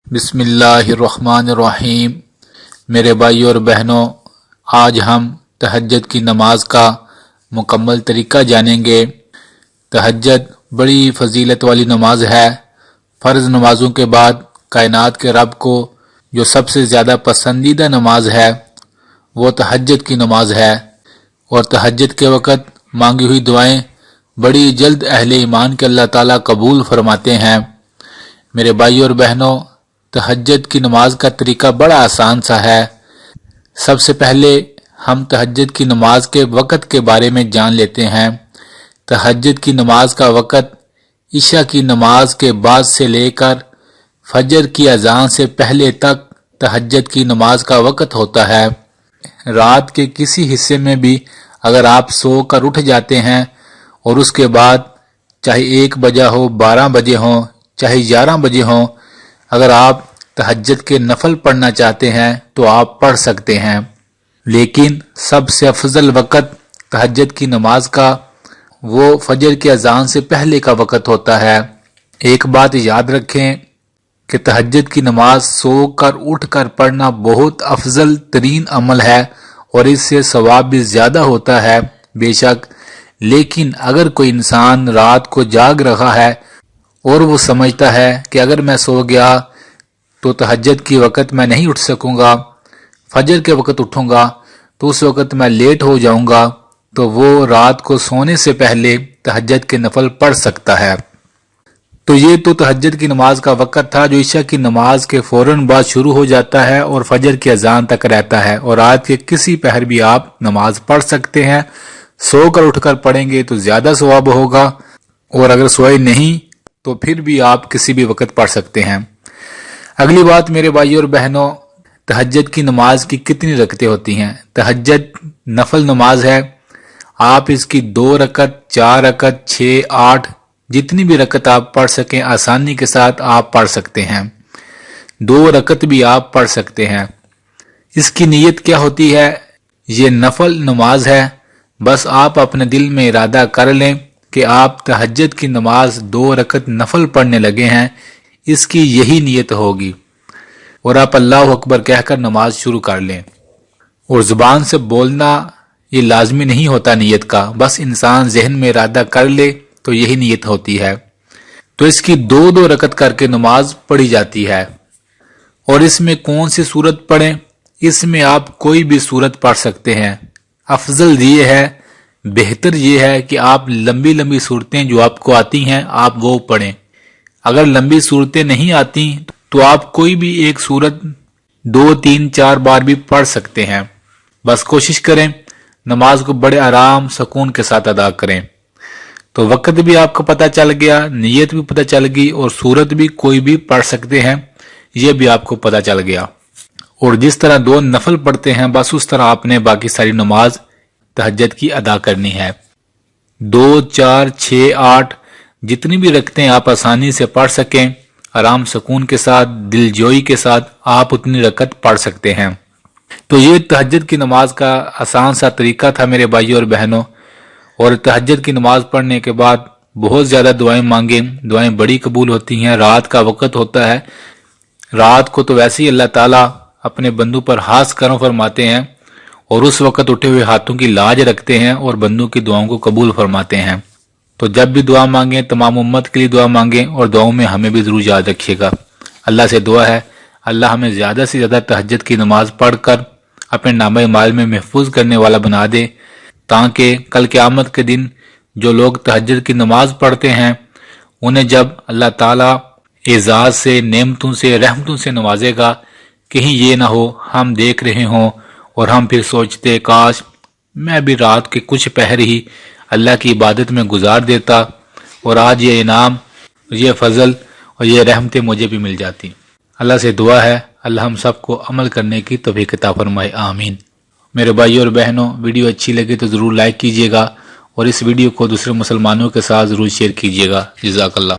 بسم اللہ الرحمن الرحیم۔ میرے بھائیوں اور بہنوں، آج ہم تہجد کی نماز کا مکمل طریقہ جانیں گے۔ تہجد بڑی فضیلت والی نماز ہے۔ فرض نمازوں کے بعد کائنات کے رب کو جو سب سے زیادہ پسندیدہ نماز ہے وہ تہجد کی نماز ہے، اور تہجد کے وقت مانگی ہوئی دعائیں بڑی جلد اہل ایمان کے اللہ تعالیٰ قبول فرماتے ہیں۔ میرے بھائیوں اور بہنوں، تہجد کی نماز کا طریقہ بڑا آسان سا ہے۔ سب سے پہلے ہم تہجد کی نماز کے وقت کے بارے میں جان لیتے ہیں۔ تہجد کی نماز کا وقت عشاء کی نماز کے بعد سے لے کر فجر کی اذان سے پہلے تک تہجد کی نماز کا وقت ہوتا ہے۔ رات کے کسی حصے میں بھی اگر آپ سو کر اٹھ جاتے ہیں اور اس کے بعد چاہے 1 بجے ہو، 12 بجے ہوں، چاہے 11 بجے ہوں، اگر آپ تہجد کے نفل پڑھنا چاہتے ہیں تو آپ پڑھ سکتے ہیں، لیکن سب سے افضل وقت تہجد کی نماز کا وہ فجر کی اذان سے پہلے کا وقت ہوتا ہے۔ ایک بات یاد رکھیں کہ تہجد کی نماز سو کر اٹھ کر پڑھنا بہت افضل ترین عمل ہے اور اس سے ثواب بھی زیادہ ہوتا ہے بے شک، لیکن اگر کوئی انسان رات کو جاگ رہا ہے اور وہ سمجھتا ہے کہ اگر میں سو گیا تو تہجد کی وقت میں نہیں اٹھ سکوں گا، فجر کے وقت اٹھوں گا تو اس وقت میں لیٹ ہو جاؤں گا، تو وہ رات کو سونے سے پہلے تہجد کے نفل پڑھ سکتا ہے۔ تو یہ تو تہجد کی نماز کا وقت تھا جو عشاء کی نماز کے فوراً بعد شروع ہو جاتا ہے اور فجر کی اذان تک رہتا ہے، اور رات کے کسی پہر بھی آپ نماز پڑھ سکتے ہیں۔ سو کر اٹھ کر پڑھیں گے تو زیادہ ثواب ہوگا، اور اگر سوئے نہیں تو پھر بھی آپ کسی بھی وقت پڑھ سکتے ہیں۔ اگلی بات میرے بھائیوں اور بہنوں، تہجد کی نماز کی کتنی رکعتیں ہوتی ہیں؟ تہجد نفل نماز ہے، آپ اس کی 2 رکعت، 4 رکعت، 6، 8 جتنی بھی رکعت آپ پڑھ سکیں آسانی کے ساتھ آپ پڑھ سکتے ہیں۔ 2 رکعت بھی آپ پڑھ سکتے ہیں۔ اس کی نیت کیا ہوتی ہے؟ یہ نفل نماز ہے، بس آپ اپنے دل میں ارادہ کر لیں کہ آپ تہجد کی نماز 2 رکعت نفل پڑھنے لگے ہیں، اس کی یہی نیت ہوگی، اور آپ اللہ اکبر کہہ کر نماز شروع کر لیں۔ اور زبان سے بولنا یہ لازمی نہیں ہوتا نیت کا، بس انسان ذہن میں ارادہ کر لے تو یہی نیت ہوتی ہے۔ تو اس کی 2 رکعت کر کے نماز پڑھی جاتی ہے۔ اور اس میں کون سی سورت پڑھیں؟ اس میں آپ کوئی بھی سورت پڑھ سکتے ہیں۔ افضل یہ ہے، بہتر یہ ہے کہ آپ لمبی لمبی صورتیں جو آپ کو آتی ہیں آپ وہ پڑھیں۔ اگر لمبی صورتیں نہیں آتی تو آپ کوئی بھی ایک صورت 2، 3، 4 بار بھی پڑھ سکتے ہیں۔ بس کوشش کریں نماز کو بڑے آرام سکون کے ساتھ ادا کریں۔ تو وقت بھی آپ کو پتہ چل گیا، نیت بھی پتہ چل گئی، اور صورت بھی کوئی بھی پڑھ سکتے ہیں یہ بھی آپ کو پتہ چل گیا۔ اور جس طرح 2 نفل پڑھتے ہیں بس اس طرح آپ نے باقی ساری نماز تہجد کی ادا کرنی ہے۔ 2، 4، 6، 8 جتنی بھی رکعتیں آپ آسانی سے پڑھ سکیں، آرام سکون کے ساتھ، دل جوئی کے ساتھ آپ اتنی رکعت پڑھ سکتے ہیں۔ تو یہ تہجد کی نماز کا آسان سا طریقہ تھا میرے بھائیوں اور بہنوں۔ اور تہجد کی نماز پڑھنے کے بعد بہت زیادہ دعائیں مانگیں، دعائیں بڑی قبول ہوتی ہیں۔ رات کا وقت ہوتا ہے، رات کو تو ویسے ہی اللہ تعالیٰ اپنے بندوں پر خاص کرم فرماتے ہیں، اور اس وقت اٹھے ہوئے ہاتھوں کی لاج رکھتے ہیں اور بندوں کی دعاؤں کو قبول فرماتے ہیں۔ تو جب بھی دعا مانگیں تمام امت کے لیے دعا مانگیں، اور دعاؤں میں ہمیں بھی ضرور یاد رکھیے گا۔ اللہ سے دعا ہے اللہ ہمیں زیادہ سے زیادہ تہجد کی نماز پڑھ کر اپنے نامہ اعمال میں محفوظ کرنے والا بنا دے، تاکہ کل قیامت کے دن جو لوگ تہجد کی نماز پڑھتے ہیں انہیں جب اللہ تعالیٰ اعزاز سے، نعمتوں سے، رحمتوں سے نوازے گا، کہیں یہ نہ ہو ہم دیکھ رہے ہوں اور ہم پھر سوچتے کاش میں بھی رات کے کچھ پہر ہی اللہ کی عبادت میں گزار دیتا اور آج یہ انعام، یہ فضل اور یہ رحمتیں مجھے بھی مل جاتی۔ اللہ سے دعا ہے اللہ ہم سب کو عمل کرنے کی توفیق عطا فرمائے، آمین۔ میرے بھائیوں اور بہنوں، ویڈیو اچھی لگے تو ضرور لائک کیجیے گا، اور اس ویڈیو کو دوسرے مسلمانوں کے ساتھ ضرور شیئر کیجیے گا۔ جزاک اللہ۔